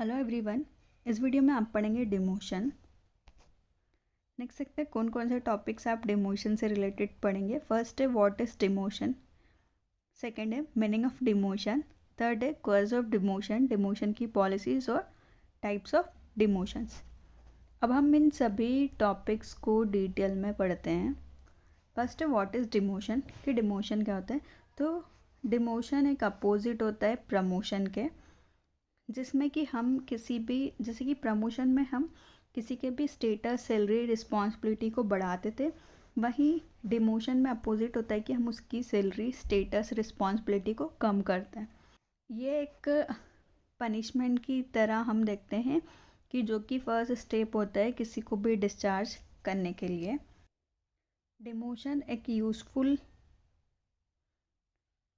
Hello everyone. इस video में आप पढ़ेंगे डिमोशन। नेक्स्ट देखते हैं कौन कौन से टॉपिक्स आप डिमोशन से रिलेटेड पढ़ेंगे। फर्स्ट है व्हाट इज डिमोशन, सेकंड है मीनिंग ऑफ डिमोशन, थर्ड है कॉज ऑफ डिमोशन, डिमोशन की पॉलिसीज और टाइप्स ऑफ डिमोशंस। अब हम इन सभी टॉपिक्स को डिटेल में पढ़ते हैं। फर्स्ट है व्हाट इज़ डिमोशन, कि डिमोशन क्या होता है। तो डिमोशन एक अपोजिट होता है प्रमोशन के, जिसमें कि हम किसी भी, जैसे कि प्रमोशन में हम किसी के भी स्टेटस, सैलरी, रिस्पॉन्सिबिलिटी को बढ़ाते थे, वहीं डिमोशन में अपोजिट होता है कि हम उसकी सैलरी, स्टेटस, रिस्पॉन्सिबिलिटी को कम करते हैं। ये एक पनिशमेंट की तरह हम देखते हैं कि जो कि फर्स्ट स्टेप होता है किसी को भी डिस्चार्ज करने के लिए। डिमोशन एक यूज़फुल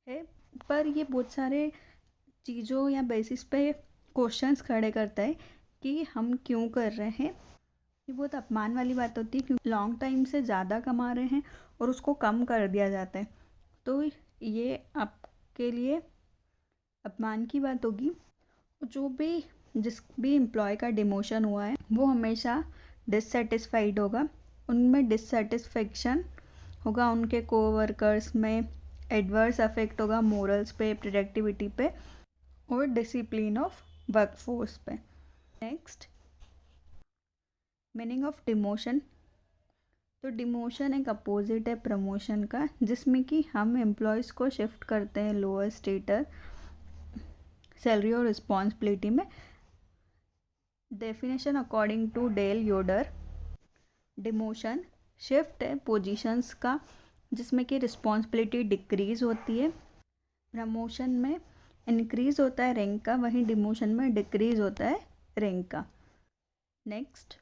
है, पर ये बहुत सारे चीज़ों या बेसिस पे क्वेश्चंस खड़े करता है कि हम क्यों कर रहे हैं। ये बहुत अपमान वाली बात होती है क्योंकि लॉन्ग टाइम से ज़्यादा कमा रहे हैं और उसको कम कर दिया जाता है, तो ये आपके लिए अपमान की बात होगी। जो भी, जिस भी एम्प्लॉय का डिमोशन हुआ है वो हमेशा डिससेटिस्फाइड होगा, उनमें डिससेटिस्फेक्शन होगा, उनके कोवर्कर्स में एडवर्स अफेक्ट होगा, मोरल्स पे, प्रोडक्टिविटी पे और डिसिप्लिन ऑफ वर्कफोर्स पे। Next, meaning of demotion. तो डिमोशन एक अपोजिट है प्रमोशन का, जिसमें कि हम एम्प्लॉयज़ को शिफ्ट करते हैं लोअर स्टेटस, सैलरी और रिस्पॉन्सिबिलिटी में। Definition according to Dale Yoder, demotion shift है पोजीशंस का, जिसमें कि रिस्पॉन्सिबिलिटी डिक्रीज होती है। प्रमोशन में इंक्रीज होता है रैंक का, वहीं डिमोशन में डिक्रीज होता है रैंक का। नेक्स्ट,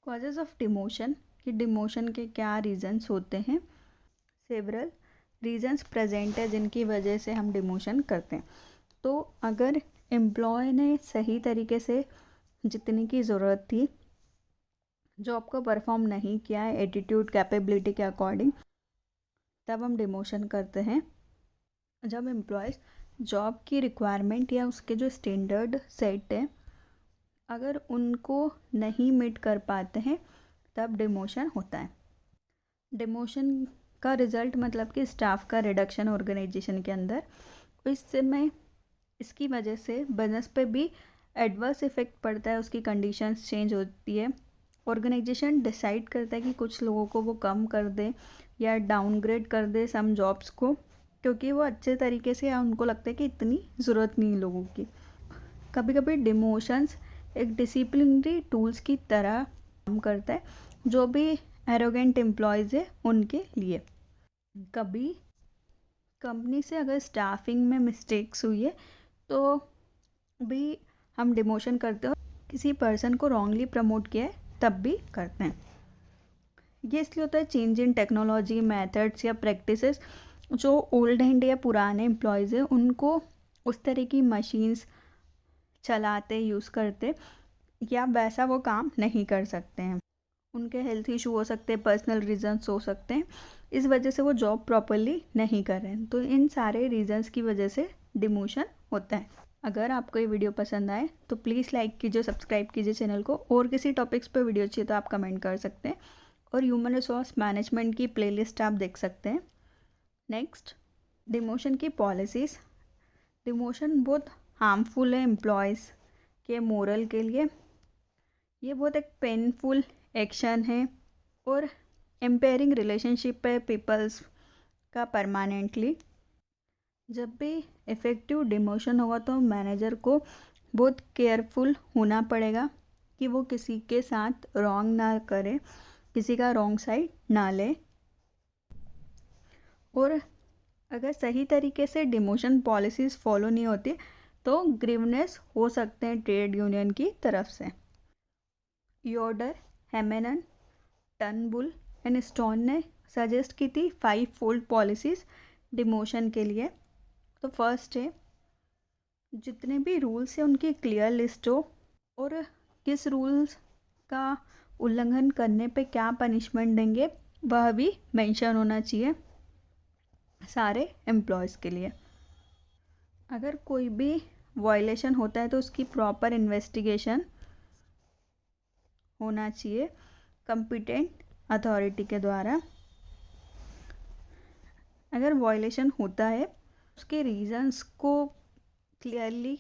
कॉजेज ऑफ डिमोशन, कि डिमोशन के क्या रीजंस होते हैं। सेवरल रीजंस प्रेजेंट है जिनकी वजह से हम डिमोशन करते हैं। तो अगर एम्प्लॉय ने सही तरीके से जितनी की ज़रूरत थी जॉब को परफॉर्म नहीं किया है एटीट्यूड, कैपेबिलिटी के अकॉर्डिंग, तब हम डिमोशन करते हैं। जब एम्प्लॉयज़ जॉब की रिक्वायरमेंट या उसके जो स्टैंडर्ड सेट है अगर उनको नहीं मीट कर पाते हैं तब डिमोशन होता है। डिमोशन का रिज़ल्ट मतलब कि स्टाफ का रिडक्शन ऑर्गेनाइजेशन के अंदर, इस समय इसकी वजह से बिजनेस पे भी एडवर्स इफेक्ट पड़ता है, उसकी कंडीशंस चेंज होती है। ऑर्गेनाइजेशन डिसाइड करता है कि कुछ लोगों को वो कम कर दे या डाउनग्रेड कर दे सम जॉब्स को, क्योंकि वो अच्छे तरीके से, या उनको लगता है कि इतनी ज़रूरत नहीं लोगों की। कभी कभी डिमोशंस एक डिसिप्लिनरी टूल्स की तरह काम करता है, जो भी एरोगेंट एम्प्लॉयज़ है उनके लिए। कभी कंपनी से अगर स्टाफिंग में मिस्टेक्स हुई है तो भी हम डिमोशन करते हैं, किसी पर्सन को रॉन्गली प्रमोट किया है तब भी करते हैं। ये इसलिए होता है चेंज इन टेक्नोलॉजी, मेथड्स या प्रैक्टिसेस। जो ओल्ड हैंड या पुराने एम्प्लॉयज़ हैं उनको उस तरह की मशीन्स चलाते, यूज़ करते, या वैसा वो काम नहीं कर सकते हैं। उनके हेल्थ इशू हो सकते हैं, पर्सनल रीजंस हो सकते हैं, इस वजह से वो जॉब प्रॉपरली नहीं कर रहे हैं। तो इन सारे रीजंस की वजह से डिमोशन होता है। अगर आपको ये वीडियो पसंद आए तो प्लीज़ लाइक कीजिए, सब्सक्राइब कीजिए चैनल को, और किसी टॉपिक्स पर वीडियो चाहिए तो आप कमेंट कर सकते हैं, और ह्यूमन रिसोर्स मैनेजमेंट की प्लेलिस्ट आप देख सकते हैं। नेक्स्ट, डिमोशन की पॉलिसीज़। डिमोशन बहुत हार्मफुल है एम्प्लॉयज़ के मोरल के लिए। ये बहुत एक पेनफुल एक्शन है और एम्पेयरिंग रिलेशनशिप है पीपल्स का परमानेंटली। जब भी इफ़ेक्टिव डिमोशन होगा तो मैनेजर को बहुत केयरफुल होना पड़ेगा कि वो किसी के साथ रॉन्ग ना करे, किसी का रॉन्ग साइड ना ले। और अगर सही तरीके से डिमोशन पॉलिसीज़ फॉलो नहीं होती तो ग्रीवनेस हो सकते हैं ट्रेड यूनियन की तरफ से। योडर, हेमेनन, टर्नबुल एंड स्टोन ने सजेस्ट की थी 5 फोल्ड पॉलिसीज़ डिमोशन के लिए। तो फर्स्ट है, जितने भी रूल्स हैं उनकी क्लियर लिस्ट हो, और किस रूल्स का उल्लंघन करने पे क्या पनिशमेंट देंगे वह भी मेंशन होना चाहिए सारे एम्प्लॉयज़ के लिए। अगर कोई भी वायलेशन होता है तो उसकी प्रॉपर इन्वेस्टिगेशन होना चाहिए कंपिटेंट अथॉरिटी के द्वारा। अगर वायलेशन होता है उसके रीजंस को क्लियरली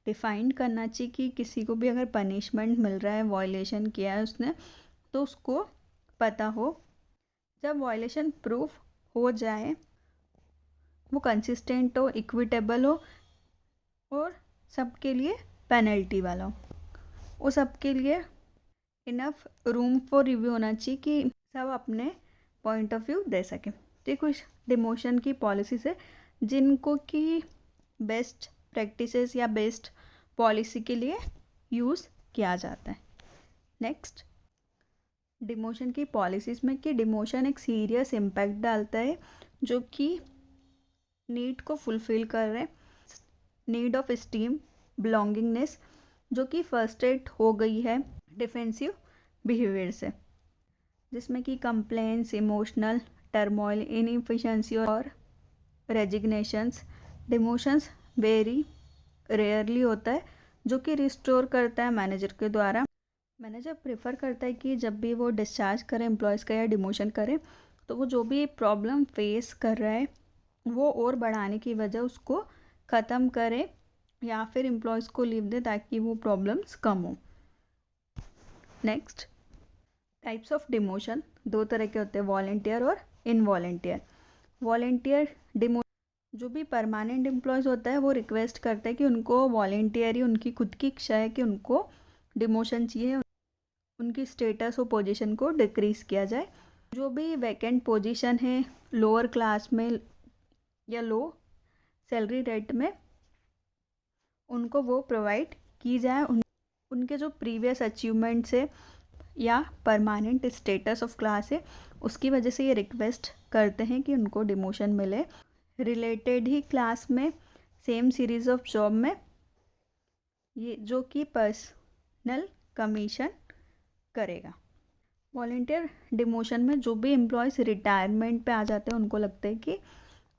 डिफाइन करना चाहिए कि किसी को भी अगर पनिशमेंट मिल रहा है, वायलेशन किया है उसने, तो उसको पता हो। जब वायलेशन प्रूफ हो जाए, वो कंसिस्टेंट हो, इक्विटेबल हो और सबके लिए पेनल्टी वाला हो, वो सबके लिए इनफ रूम फॉर रिव्यू होना चाहिए कि सब अपने पॉइंट ऑफ व्यू दे सकें। तो कुछ डिमोशन की पॉलिसीज है जिनको कि बेस्ट प्रैक्टिसेस या बेस्ट पॉलिसी के लिए यूज़ किया जाता है। नेक्स्ट, डिमोशन की पॉलिसीज़ में कि डिमोशन एक सीरियस इम्पैक्ट डालता है जो कि नीड को फुलफ़िल कर रहे हैं, नीड ऑफ स्टीम, बिलोंगिंगनेस, जो कि फर्स्ट्रेट हो गई है डिफेंसिव बिहेवियर से, जिसमें कि कंप्लेंट्स, इमोशनल टर्मोइल, इनएफिशिएंसी और रेजिग्नेशंस। डिमोशंस वेरी रेयरली होता है जो कि रिस्टोर करता है मैनेजर के द्वारा। मैनेजर प्रेफर करता है कि जब भी वो डिस्चार्ज करें एम्प्लॉयज़ का या डिमोशन करें तो वो जो भी प्रॉब्लम फेस कर रहा है वो और बढ़ाने की वजह उसको ख़त्म करे या फिर एम्प्लॉयज़ को लीव दे ताकि वो प्रॉब्लम्स कम हो। नेक्स्ट, टाइप्स ऑफ डिमोशन 2 तरह के होते हैं, वॉलंटियर और इनवॉलंटियर। वॉलंटियर डिमोशन जो भी परमानेंट एम्प्लॉयज़ होता है वो रिक्वेस्ट करता है कि उनको वॉलंटियरली, उनकी खुद की इच्छा है कि उनको डिमोशन चाहिए, उनकी स्टेटस और पोजीशन को डिक्रीज़ किया जाए। जो भी वैकेंट पोजीशन है लोअर क्लास में या लो सैलरी रेट में, उनको वो प्रोवाइड की जाए। उनके जो प्रीवियस अचीवमेंट्स है या परमानेंट स्टेटस ऑफ क्लास है उसकी वजह से ये रिक्वेस्ट करते हैं कि उनको डिमोशन मिले। रिलेटेड ही क्लास में सेम सीरीज़ ऑफ जॉब में ये जो कि पर्सनल कमीशन करेगा। वॉलंटियर डिमोशन में जो भी एम्प्लॉयज़ रिटायरमेंट पे आ जाते हैं, उनको लगता है कि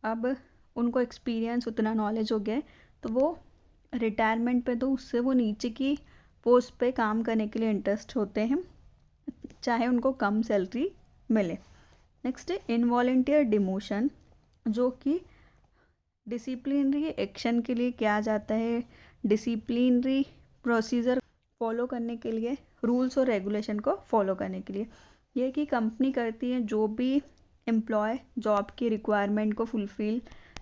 अब उनको एक्सपीरियंस, उतना नॉलेज हो गया है तो वो रिटायरमेंट पे, तो उससे वो नीचे की पोस्ट पे काम करने के लिए इंटरेस्ट होते हैं चाहे उनको कम सैलरी मिले। नेक्स्ट है इनवॉलंटियर डिमोशन, जो कि डिसिप्लिनरी एक्शन के लिए किया जाता है, डिसिप्लिनरी प्रोसीजर फॉलो करने के लिए, रूल्स और रेगुलेशन को फॉलो करने के लिए। यह कि कंपनी करती है जो भी एम्प्लॉय जॉब की रिक्वायरमेंट को फुलफ़िल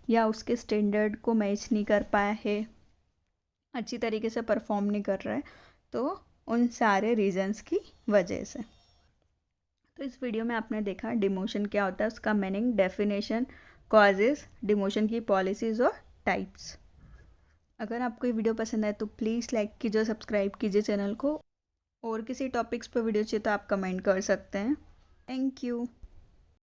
या उसके स्टैंडर्ड को मैच नहीं कर पाया है, अच्छी तरीके से परफॉर्म नहीं कर रहा है, तो उन सारे रीजंस की वजह से। तो इस वीडियो में आपने देखा डिमोशन क्या होता है, उसका मीनिंग, डेफिनेशन, कॉजेज़, डिमोशन की पॉलिसीज़ और टाइप्स। अगर आपको ये वीडियो पसंद आए तो प्लीज़ लाइक कीजिए, सब्सक्राइब कीजिए चैनल को। और किसी टॉपिक्स पर वीडियो चाहिए तो आप कमेंट कर सकते हैं। Thank you.